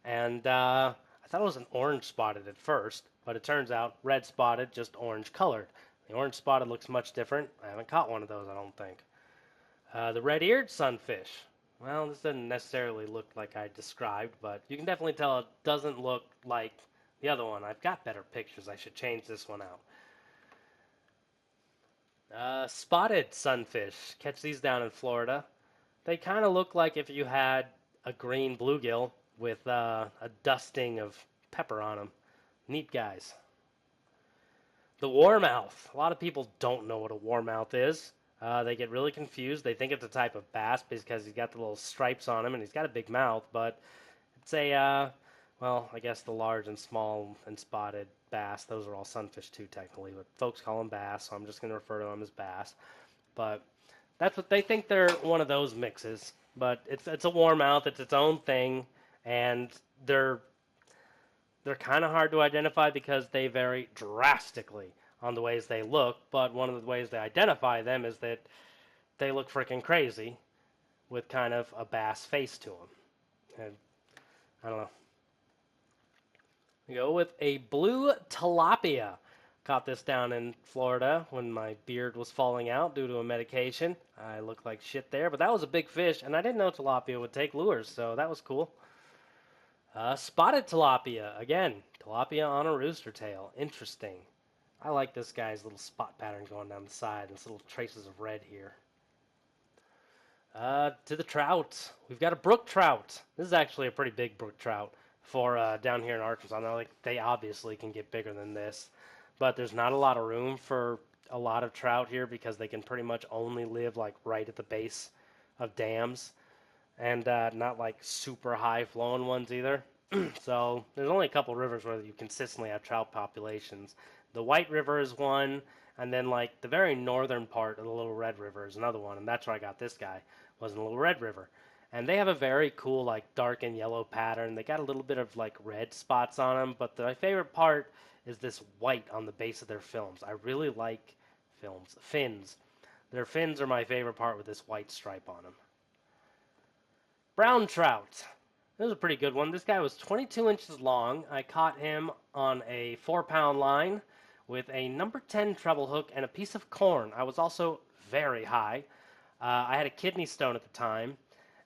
and I thought it was an orange spotted at first, but it turns out red spotted, just orange colored. The orange spotted looks much different. I haven't caught one of those, I don't think. The red-eared sunfish. Well, this doesn't necessarily look like I described, but you can definitely tell it doesn't look like the other one. I've got better pictures. I should change this one out. Spotted sunfish. Catch these down in Florida. They kind of look like if you had a green bluegill with a dusting of pepper on them. Neat guys. The warmouth. A lot of people don't know what a warmouth is. They get really confused. They think it's a type of bass because he's got the little stripes on him and he's got a big mouth, but it's well, I guess the large and small and spotted bass, those are all sunfish too, technically, but folks call them bass, so I'm just going to refer to them as bass. But that's what they think, they're one of those mixes. But it's a warmouth, it's its own thing, and they're kind of hard to identify because they vary drastically on the ways they look, but one of the ways they identify them is that they look freaking crazy with kind of a bass face to them. And I don't know. We go with a blue tilapia. Caught this down in Florida when my beard was falling out due to a medication. I looked like shit there, but that was a big fish, and I didn't know tilapia would take lures, so that was cool. Spotted tilapia. Again, tilapia on a rooster tail. Interesting. I like this guy's little spot pattern going down the side and little traces of red here. To the trout. We've got a brook trout. This is actually a pretty big brook trout for down here in Arkansas. Now, like, they obviously can get bigger than this, but there's not a lot of room for a lot of trout here because they can pretty much only live like right at the base of dams and not like super high flowing ones either. So there's only a couple rivers where you consistently have trout populations. The White River is one, and then like the very northern part of the Little Red River is another one, and that's where I got this guy, was in the Little Red River. And they have a very cool like dark and yellow pattern. They got a little bit of like red spots on them, but my favorite part is this white on the base of their films. I really like fins. Their fins are my favorite part with this white stripe on them. Brown trout. This was a pretty good one. This guy was 22 inches long. I caught him on a 4 pound line with a number 10 treble hook and a piece of corn. I was also very high. I had a kidney stone at the time,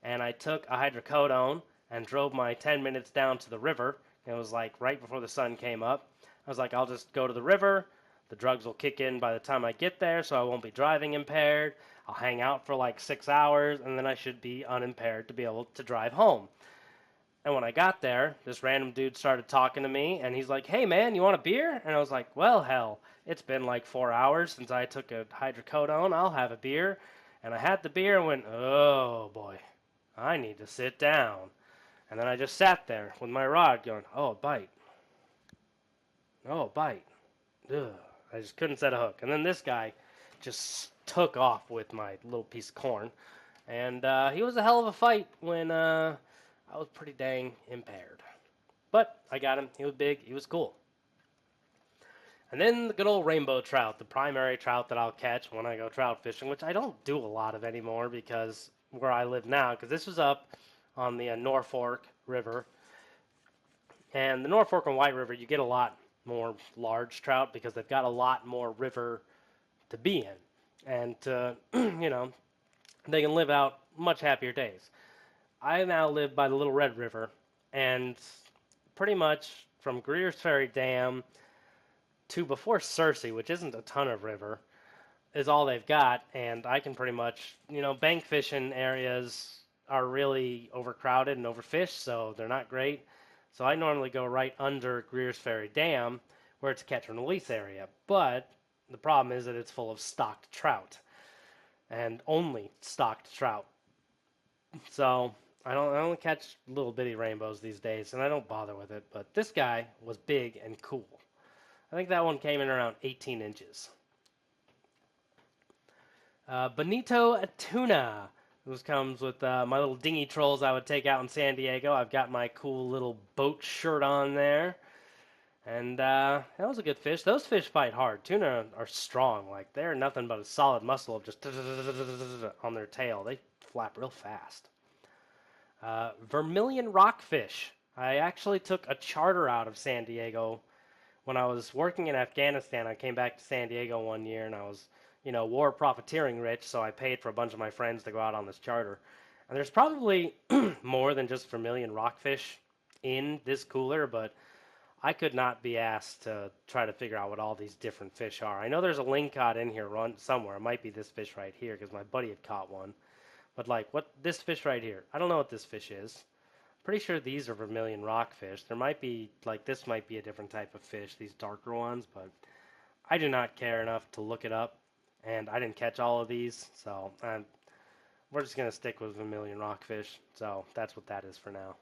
and I took a hydrocodone and drove my 10 minutes down to the river. It was like right before the sun came up. I was like, I'll just go to the river. The drugs will kick in by the time I get there, so I won't be driving impaired. I'll hang out for like 6 hours, and then I should be unimpaired to be able to drive home. And when I got there, this random dude started talking to me, and he's like, "Hey man, you want a beer?" And I was like, "Well, hell, it's been like 4 hours since I took a hydrocodone. I'll have a beer." And I had the beer and went, "Oh boy, I need to sit down." And then I just sat there with my rod going, "Oh, bite. Oh, bite. Ugh." I just couldn't set a hook. And then this guy just took off with my little piece of corn. And he was a hell of a fight when I was pretty dang impaired. But I got him. He was big. He was cool. And then the good old rainbow trout, the primary trout that I'll catch when I go trout fishing, which I don't do a lot of anymore because where I live now, because this was up on the Norfolk River. And the Norfolk and White River, you get a lot more large trout because they've got a lot more river to be in. And, they can live out much happier days. I now live by the Little Red River, and pretty much from Greer's Ferry Dam to before Searcy, which isn't a ton of river, is all they've got. And I can pretty much, bank fishing areas are really overcrowded and overfished, so they're not great. So I normally go right under Greer's Ferry Dam, where it's a catch and release area. But the problem is that it's full of stocked trout, and only stocked trout. So I only catch little bitty rainbows these days, and I don't bother with it. But this guy was big and cool. I think that one came in around 18 inches. Bonito Tuna. This comes with my little dinghy trolls I would take out in San Diego. I've got my cool little boat shirt on there. And that was a good fish. Those fish fight hard. Tuna are strong. Like, they're nothing but a solid muscle of just on their tail. They flap real fast. Vermilion rockfish. I actually took a charter out of San Diego when I was working in Afghanistan. I came back to San Diego one year and I was, war profiteering rich, so I paid for a bunch of my friends to go out on this charter. And there's probably more than just vermilion rockfish in this cooler, but I could not be asked to try to figure out what all these different fish are. I know there's a lingcod in here somewhere. It might be this fish right here because my buddy had caught one. But like, what this fish right here? I don't know what this fish is. Pretty sure these are vermilion rockfish. There might be, like, this might be a different type of fish, these darker ones, but I do not care enough to look it up, and I didn't catch all of these, so we're just going to stick with vermilion rockfish, so that's what that is for now.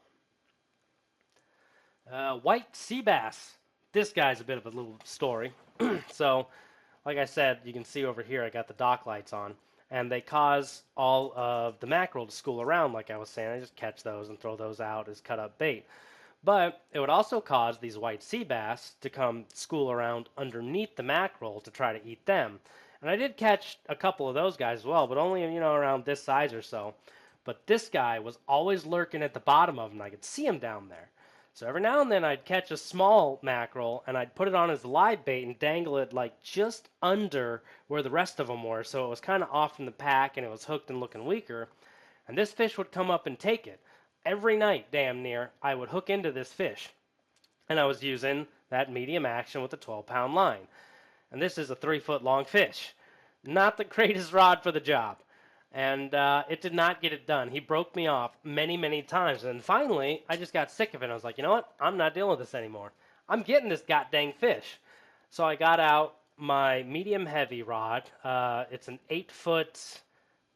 White sea bass. This guy's a bit of a little story. So, like I said, you can see over here I got the dock lights on, and they cause all of the mackerel to school around, like I was saying. I just catch those and throw those out as cut-up bait. But it would also cause these white sea bass to come school around underneath the mackerel to try to eat them. And I did catch a couple of those guys as well, but only, around this size or so. But this guy was always lurking at the bottom of them. I could see him down there. So every now and then I'd catch a small mackerel and I'd put it on as live bait and dangle it like just under where the rest of them were, so it was kind of off from the pack and it was hooked and looking weaker. And this fish would come up and take it. Every night, damn near, I would hook into this fish. And I was using that medium action with a 12-pound line. And this is a 3-foot long fish. Not the greatest rod for the job. And it did not get it done. He broke me off many, many times. And finally, I just got sick of it. I was like, you know what? I'm not dealing with this anymore. I'm getting this goddamn fish. So I got out my medium heavy rod. It's an 8-foot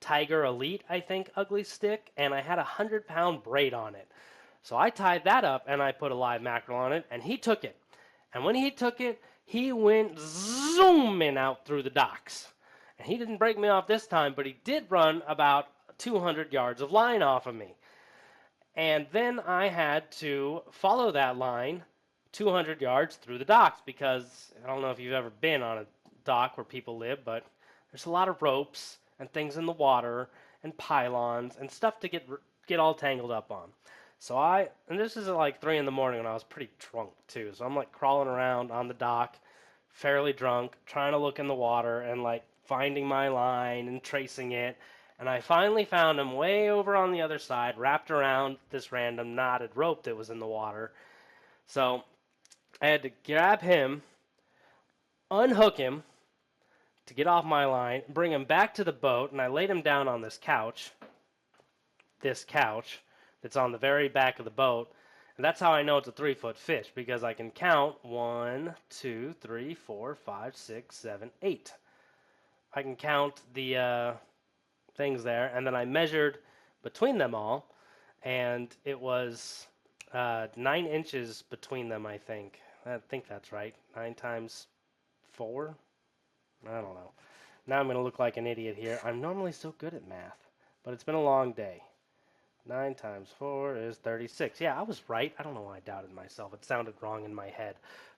Tiger Elite, I think, ugly stick. And I had a 100-pound braid on it. So I tied that up and I put a live mackerel on it. And he took it. And when he took it, he went zooming out through the docks. And he didn't break me off this time, but he did run about 200 yards of line off of me. And then I had to follow that line 200 yards through the docks because I don't know if you've ever been on a dock where people live, but there's a lot of ropes and things in the water and pylons and stuff to get all tangled up on. And this is at like 3 in the morning when I was pretty drunk too. So I'm like crawling around on the dock, fairly drunk, trying to look in the water and like finding my line and tracing it. And I finally found him way over on the other side, wrapped around this random knotted rope that was in the water. So I had to grab him, unhook him to get off my line, bring him back to the boat, and I laid him down on this couch that's on the very back of the boat. And that's how I know it's a 3-foot fish, because I can count 1, 2, 3, 4, 5, 6, 7, 8. I can count the things there, and then I measured between them all, and it was 9 inches between them, I think. I think that's right. 9 times 4? I don't know. Now I'm going to look like an idiot here. I'm normally so good at math, but it's been a long day. 9 times 4 is 36. Yeah, I was right. I don't know why I doubted myself. It sounded wrong in my head.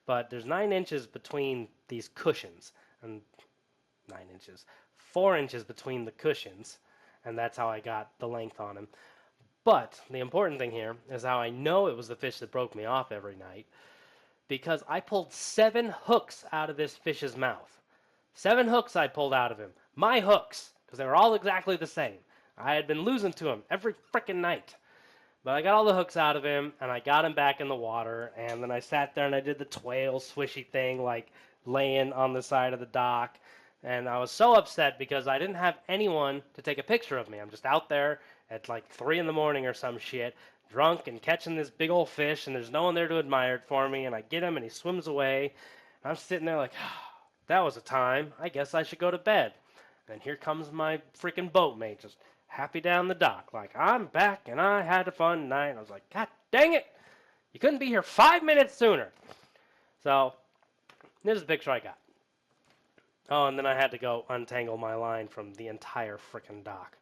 But there's 9 inches between these cushions. And 9 inches. 4 inches between the cushions. And that's how I got the length on him. But the important thing here is how I know it was the fish that broke me off every night. Because I pulled 7 hooks out of this fish's mouth. 7 hooks I pulled out of him. My hooks. Because they were all exactly the same. I had been losing to him every frickin' night. But I got all the hooks out of him, and I got him back in the water, and then I sat there and I did the twale swishy thing, like laying on the side of the dock. And I was so upset because I didn't have anyone to take a picture of me. I'm just out there at like 3 in the morning or some shit, drunk and catching this big old fish, and there's no one there to admire it for me, and I get him and he swims away. And I'm sitting there like, oh, that was a time. I guess I should go to bed. And here comes my freaking boatmate, just happy down the dock, like, I'm back and I had a fun night. I was like, God dang it! You couldn't be here 5 minutes sooner. So, this is the picture I got. Oh, and then I had to go untangle my line from the entire frickin' dock.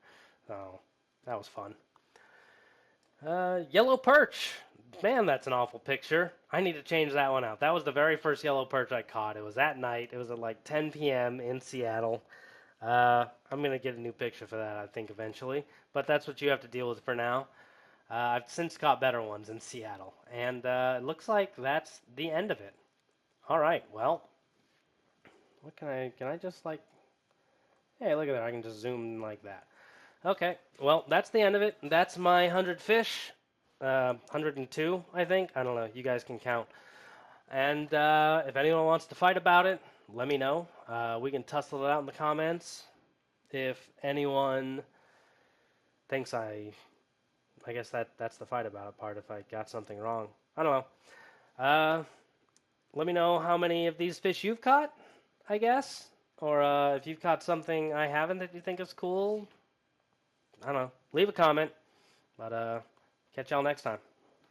So, that was fun. Yellow perch. Man, that's an awful picture. I need to change that one out. That was the very first yellow perch I caught. It was at night. It was at like 10 p.m. in Seattle. I'm going to get a new picture for that, I think, eventually. But that's what you have to deal with for now. I've since caught better ones in Seattle. And it looks like that's the end of it. All right, well, what can I just like, hey, look at that. I can just zoom in like that. Okay, well, that's the end of it. That's my 100 fish. 102, I think. I don't know. You guys can count. And if anyone wants to fight about it, let me know. We can tussle it out in the comments. If anyone thinks I guess that's the fight about it part. If I got something wrong, I don't know. Let me know how many of these fish you've caught, I guess, or if you've caught something I haven't that you think is cool. I don't know. Leave a comment. But catch y'all next time.